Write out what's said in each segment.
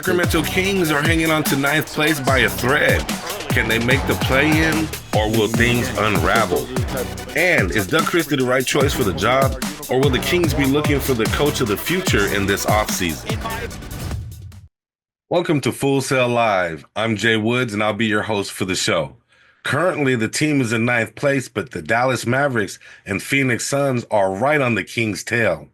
Sacramento Kings are hanging on to ninth place by a thread. Can they make the play-in, or will things unravel? And is Doug Christie the right choice for the job, or will the Kings be looking for the coach of the future in this offseason? Welcome to Full Sail Live. I'm Jay Woods, and I'll be your host for the show. Currently, the team is in ninth place, but the Dallas Mavericks and Phoenix Suns are right on the Kings' tail.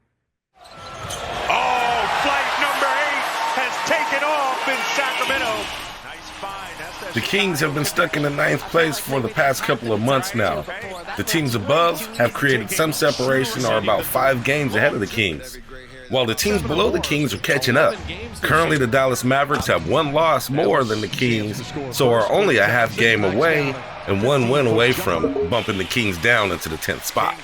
The Kings have been stuck in the ninth place for the past couple of months now. The teams above have created some separation, or about 5 games ahead of the Kings, while the teams below the Kings are catching up. Currently, the Dallas Mavericks have 1 loss more than the Kings, so are only a half game away and 1 win away from bumping the Kings down into the 10th spot.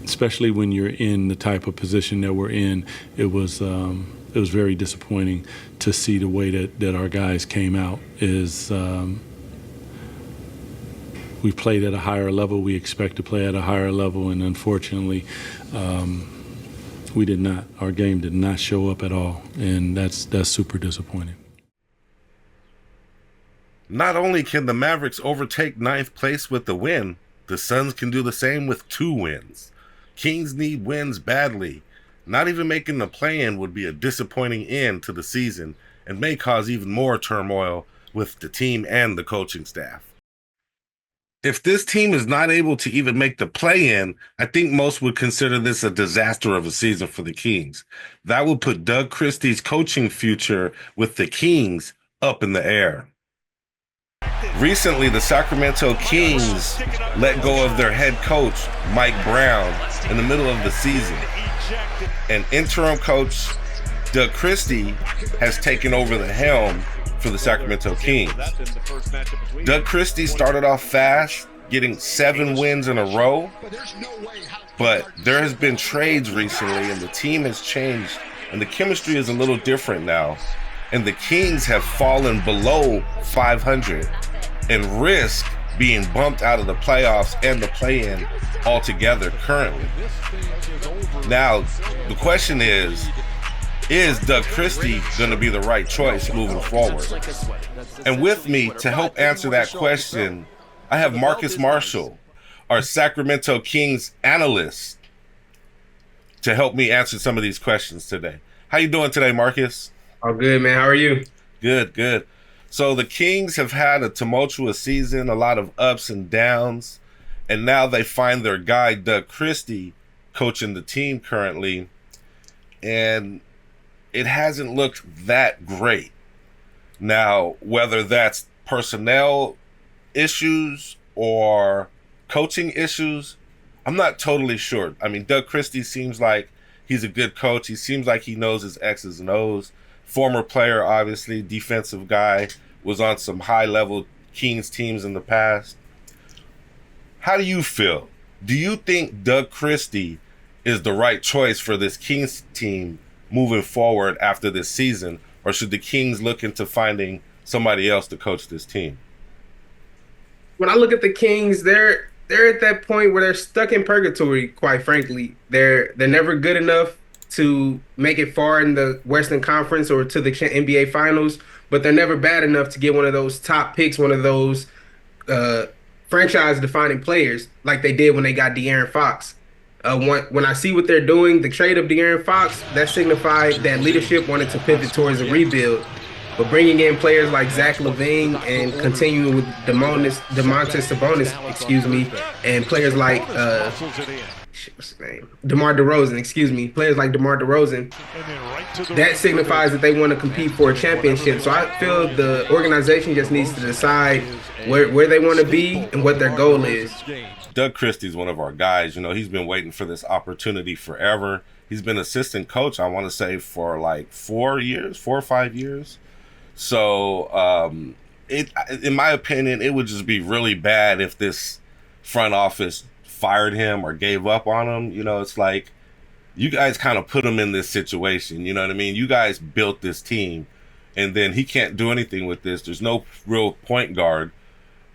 Especially when you're in the type of position that we're in, it was very disappointing to see the way that our guys came out. We played at a higher level. We expect to play at a higher level, and unfortunately, we did not. Our game did not show up at all, and that's super disappointing. Not only can the Mavericks overtake ninth place with the win, the Suns can do the same with 2 wins. Kings need wins badly. Not even making the play-in would be a disappointing end to the season and may cause even more turmoil with the team and the coaching staff. If this team is not able to even make the play-in, I think most would consider this a disaster of a season for the Kings. That would put Doug Christie's coaching future with the Kings up in the air. Recently, the Sacramento Kings let go of their head coach, Mike Brown, in the middle of the season. And interim coach Doug Christie has taken over the helm for the Sacramento Kings. Doug Christie started off fast, getting 7 wins in a row, but there has been trades recently and the team has changed and the chemistry is a little different now. And the Kings have fallen below 500 and risk being bumped out of the playoffs and the play-in altogether currently. Now, the question is Doug Christie going to be the right choice moving forward? And with me to help answer that question, I have Marcus Marshall, our Sacramento Kings analyst, to help me answer some of these questions today. How you doing today, Marcus? All good, man. How are you? Good. So the Kings have had a tumultuous season, a lot of ups and downs, and now they find their guy, Doug Christie, coaching the team currently, and it hasn't looked that great. Now, whether that's personnel issues or coaching issues, I'm not totally sure. I mean, Doug Christie seems like he's a good coach. He seems like he knows his X's and O's. Former player, obviously, defensive guy, was on some high-level Kings teams in the past. How do you feel? Do you think Doug Christie is the right choice for this Kings team moving forward after this season, or should the Kings look into finding somebody else to coach this team? When I look at the Kings, they're at that point where they're stuck in purgatory, quite frankly. They're never good enough to make it far in the Western Conference or to the NBA Finals, but they're never bad enough to get one of those top picks, one of those franchise-defining players like they did when they got De'Aaron Fox. When I see what they're doing, the trade of De'Aaron Fox, that signified that leadership wanted to pivot towards a rebuild. But bringing in players like Zach LaVine and continuing with Domantas Sabonis, and players like what's his name? DeMar DeRozan, players like DeMar DeRozan, that signifies that they want to compete for a championship. So I feel the organization just needs to decide where they want to be and what their goal is. Doug Christie's one of our guys. You know, he's been waiting for this opportunity forever. He's been assistant coach, I want to say, for like 4 or 5 years. So in my opinion, it would just be really bad if this front office fired him or gave up on him. You know, it's like you guys kind of put him in this situation. You know what I mean? You guys built this team, and then he can't do anything with this. There's no real point guard,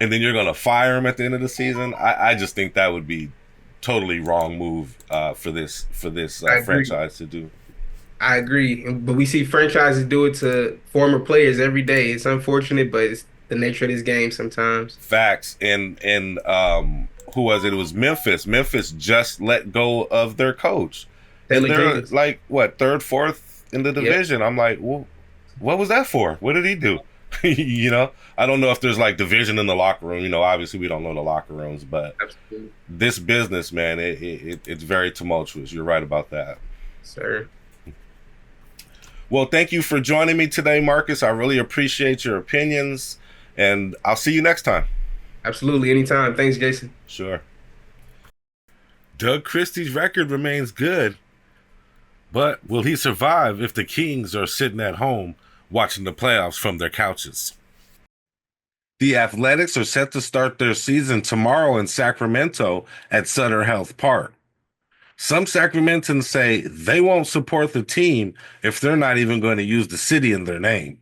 and then you're going to fire him at the end of the season. I just think that would be totally wrong move for this franchise to do. I agree, but we see franchises do it to former players every day. It's unfortunate, but it's the nature of this game sometimes. Facts. And who was it? It was Memphis. Memphis just let go of their coach. And they're like, what, third, fourth in the division? Yep. I'm like, well, what was that for? What did he do? You know, I don't know if there's like division in the locker room. You know, obviously we don't know the locker rooms, but absolutely. This business, man, it's very tumultuous. You're right about that. Sir. Well, thank you for joining me today, Marcus. I really appreciate your opinions, and I'll see you next time. Absolutely. Anytime. Thanks, Jason. Sure. Doug Christie's record remains good, but will he survive if the Kings are sitting at home watching the playoffs from their couches? The Athletics are set to start their season tomorrow in Sacramento at Sutter Health Park. Some Sacramentans say they won't support the team if they're not even going to use the city in their name.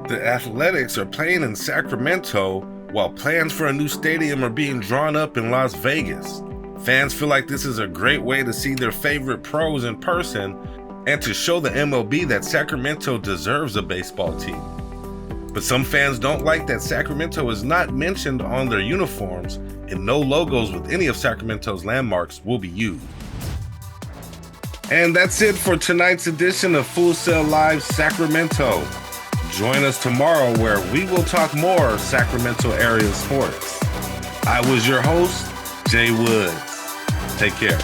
The Athletics are playing in Sacramento while plans for a new stadium are being drawn up in Las Vegas. Fans feel like this is a great way to see their favorite pros in person and to show the MLB that Sacramento deserves a baseball team. But some fans don't like that Sacramento is not mentioned on their uniforms and no logos with any of Sacramento's landmarks will be used. And that's it for tonight's edition of Full Sail Live Sacramento. Join us tomorrow where we will talk more Sacramento area sports. I was your host, Jay Woods. Take care.